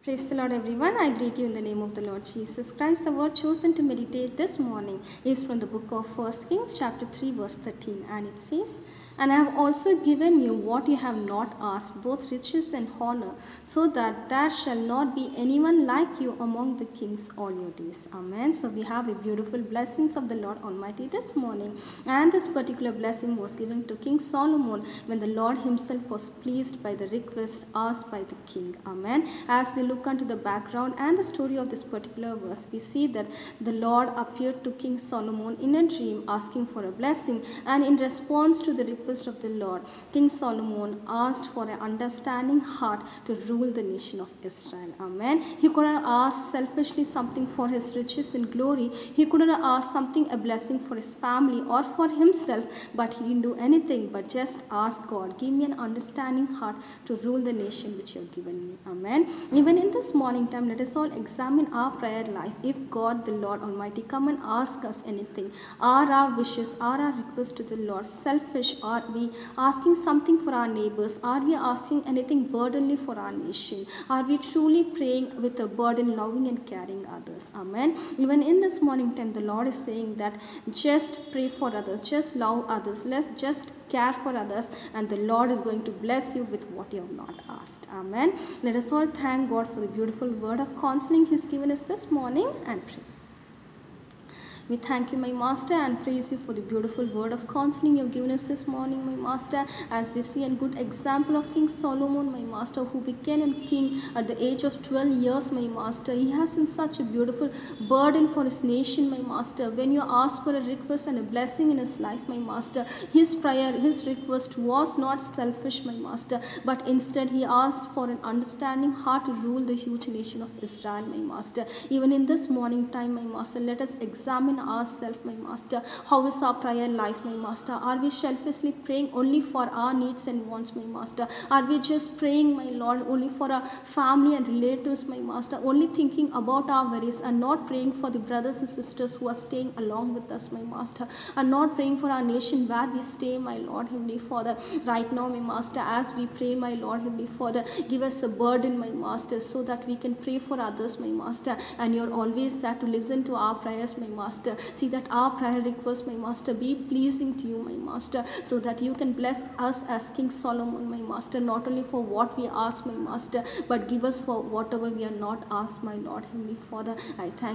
Praise the Lord, everyone. I greet you in the name of the Lord Jesus Christ. The word chosen to meditate this morning is from the book of 1 Kings, chapter 3, verse 13. And it says, "And I have also given you what you have not asked, both riches and honor, so that there shall not be anyone like you among the kings all your days." Amen. So we have a beautiful blessings of the Lord Almighty this morning. And this particular blessing was given to King Solomon when the Lord himself was pleased by the request asked by the king. Amen. As we look into the background and the story of this particular verse, we see that the Lord appeared to King Solomon in a dream asking for a blessing, and in response to the request of the Lord, King Solomon asked for an understanding heart to rule the nation of Israel. Amen. He couldn't ask selfishly something for his riches and glory. He couldn't ask something, a blessing for his family or for himself, but he didn't do anything but just ask God, give me an understanding heart to rule the nation which you have given me. Amen. Even in this morning time, let us all examine our prayer life. If God, the Lord Almighty, come and ask us anything, are our wishes, are our requests to the Lord selfish? Are we asking something for our neighbors? Are we asking anything burdenly for our nation? Are we truly praying with a burden, loving and caring others? Amen. Even in this morning time, the Lord is saying that just pray for others, just love others, let's just care for others, and the Lord is going to bless you with what you have not asked. Amen. Let us all thank God for the beautiful word of counseling He's given us this morning and pray. We thank you, my Master, and praise you for the beautiful word of counseling you have given us this morning, my Master, as we see a good example of King Solomon, my Master, who became a king at the age of 12 years, my Master. He has in such a beautiful burden for his nation, my Master. When you ask for a request and a blessing in his life, my Master, his prayer, his request was not selfish, my Master, but instead he asked for an understanding heart to rule the huge nation of Israel, my Master. Even in this morning time, my Master, let us examine ourselves, my Master. How is our prayer life, my Master? Are we selfishly praying only for our needs and wants, my Master? Are we just praying, my Lord, only for our family and relatives, my Master, only thinking about our worries and not praying for the brothers and sisters who are staying along with us, my Master, and not praying for our nation where we stay, my Lord, Heavenly Father? Right now, my Master, as we pray, my Lord, Heavenly Father, give us a burden, my Master, so that we can pray for others, my Master, and you're always there to listen to our prayers, my Master. See that our prayer requests, my Master, be pleasing to you, my Master, so that you can bless us as King Solomon, my Master, not only for what we ask, my Master, but give us for whatever we are not asked, my Lord, Heavenly Father. I thank